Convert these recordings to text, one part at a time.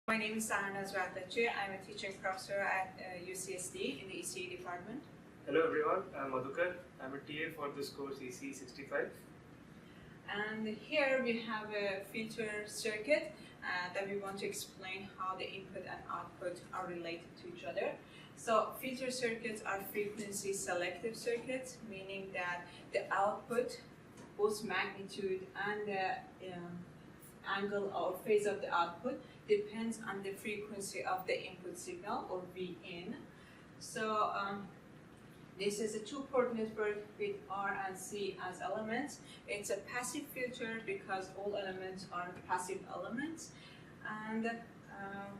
My name is Sahana Zwatlache. I'm a teaching professor at UCSD in the ECE department. Hello everyone, I'm Madhukar. I'm a TA for this course ECE 65. And here we have a filter circuit that we want to explain how the input and output are related to each other. So filter circuits are frequency selective circuits, meaning that the output, both magnitude and the angle or phase of the output, depends on the frequency of the input signal or Vin. So this is a two-port network with R and C as elements. It's a passive filter because all elements are passive elements. And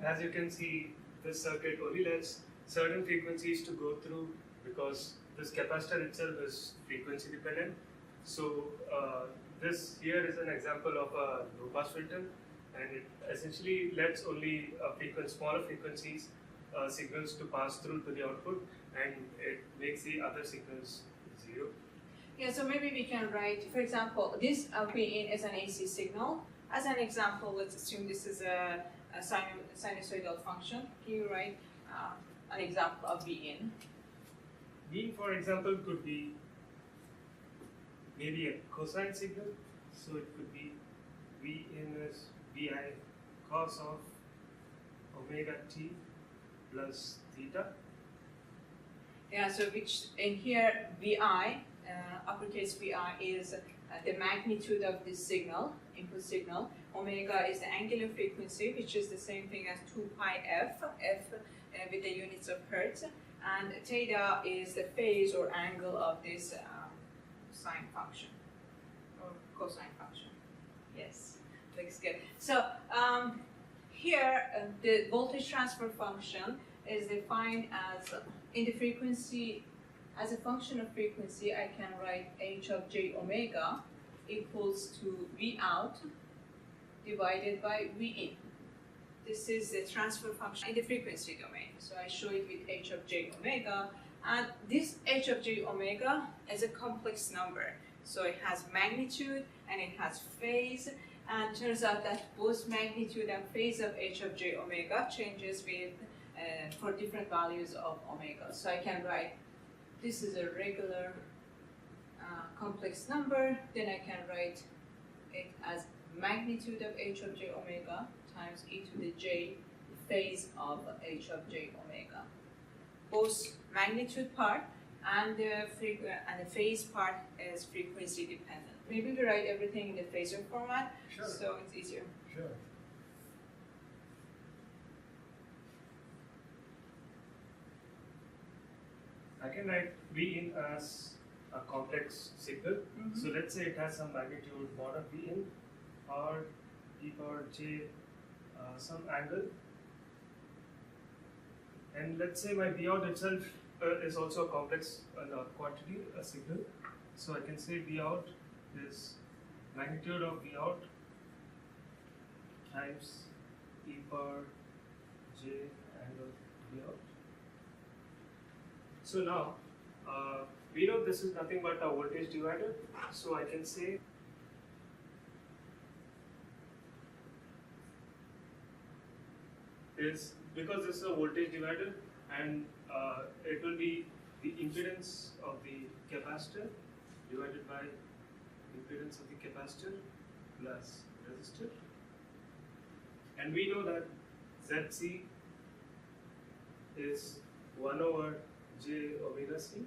as you can see, this circuit only lets certain frequencies to go through because this capacitor itself is frequency dependent. So this here is an example of a low-pass filter, and it essentially lets only smaller frequencies signals to pass through to the output, and it makes the other signals zero. Yeah, so maybe we can write, for example, this Vin is an AC signal. As an example, let's assume this is a sinusoidal function. Can you write an example of Vin? Vin, for example, could be maybe a cosine signal. So it could be Vin is Vi cos of omega t plus theta. Yeah, so which in here Vi, uppercase Vi is the magnitude of this signal, input signal. Omega is the angular frequency, which is the same thing as 2 pi f, with the units of hertz. And theta is the phase or angle of this sine function or cosine function. Yes, looks good. So here the voltage transfer function is defined as in the frequency, as a function of frequency. I can write h of j omega equals to V out divided by Vin. This is the transfer function in the frequency domain. So I show it with h of j omega, and this h of j omega is a complex number. So it has magnitude and it has phase, and turns out that both magnitude and phase of h of j omega changes with for different values of omega. So I can write this is a regular complex number, then I can write it as magnitude of h of j omega times e to the j phase of h of j omega. Both magnitude part and the phase part is frequency dependent. Maybe we write everything in the phasor format, Sure. so it's easier. Sure. I can write Vin as a complex signal. Mm-hmm. So let's say it has some magnitude mod of Vin or e power j some angle, and let's say my V out itself is also a complex quantity, a signal. So I can say V out is magnitude of V out times e power j angle V out. So now we know this is nothing but a voltage divider. So I can say is because this is a voltage divider, and it will be the impedance of the capacitor divided by impedance of the capacitor plus resistor, and we know that Zc is 1 over j omega c,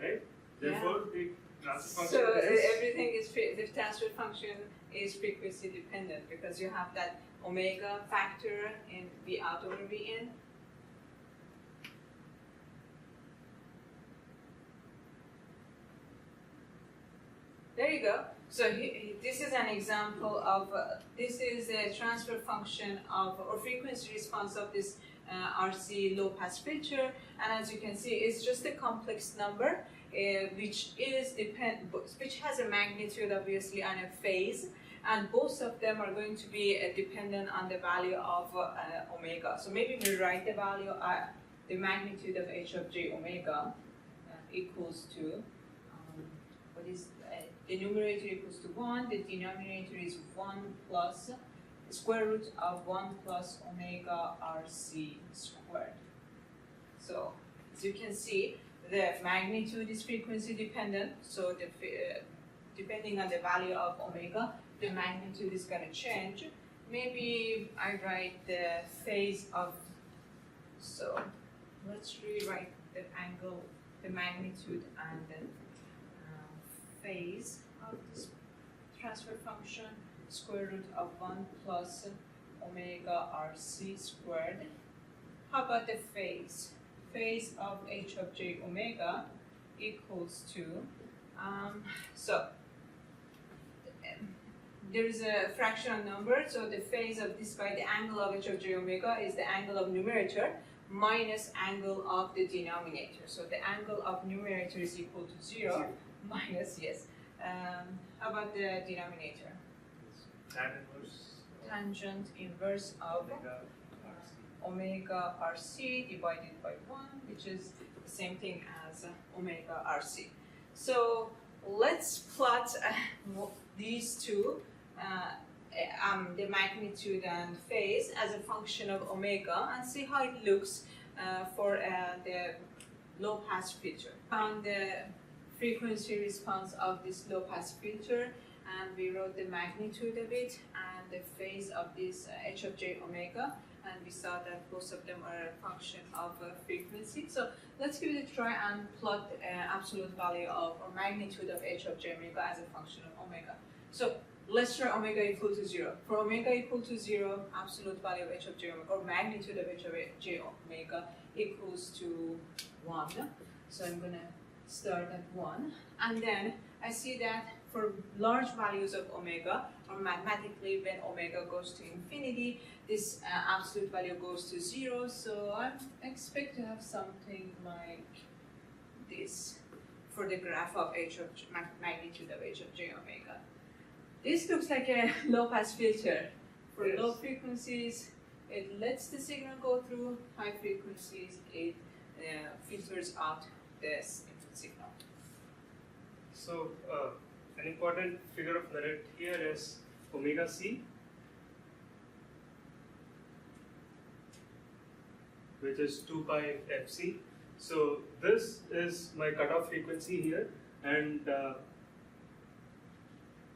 right? Therefore, the transfer function So is everything is the transfer function is frequency dependent because you have that omega factor in V out over V in. There you go. So this is an example of this is a transfer function of or frequency response of this RC low pass filter, and as you can see, it's just a complex number which has a magnitude obviously and a phase, and both of them are going to be dependent on the value of omega. So maybe we write the value the magnitude of h of j omega equals to what is the numerator equals to 1, the denominator is 1 plus square root of 1 plus omega RC squared. So as you can see, the magnitude is frequency dependent, so depending on the value of omega, the magnitude is going to change. Maybe I write the phase of, so let's rewrite the angle, the magnitude, and the phase of this transfer function, square root of 1 plus omega RC squared. How about the phase? Phase of h of j omega equals to, there is a fractional number, so the phase of this by the angle of h of j omega is the angle of numerator minus angle of the denominator. So the angle of numerator is equal to 0 minus, yes. How about the denominator? Tangent inverse of omega RC divided by 1, which is the same thing as omega RC. So let's plot these two, the magnitude and phase, as a function of omega, and see how it looks for the low pass filter. Found the frequency response of this low pass filter, and we wrote the magnitude of it and the phase of this h of j omega, and we saw that both of them are a function of frequency. So let's give it a try and plot the absolute value of, or magnitude of h of j omega as a function of omega. So let's try omega equal to 0. For omega equal to 0, absolute value of h of j omega, or magnitude of h of j omega, equals to 1. So I'm going to start at 1. And then I see that for large values of omega, or mathematically when omega goes to infinity, this absolute value goes to 0. So I expect to have something like this for the graph of magnitude of h of j omega. This looks like a low-pass filter. For low frequencies, it lets the signal go through. High frequencies, it filters out this input signal. So an important figure of merit here is omega c, which is 2 pi fc. So this is my cutoff frequency here, and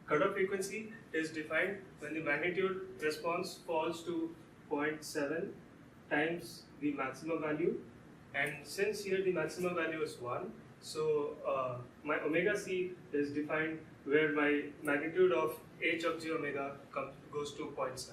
cutoff frequency is defined when the magnitude response falls to 0.7 times the maximum value, and since here the maximum value is 1, so my omega c is defined where my magnitude of h of j omega goes to 0.7.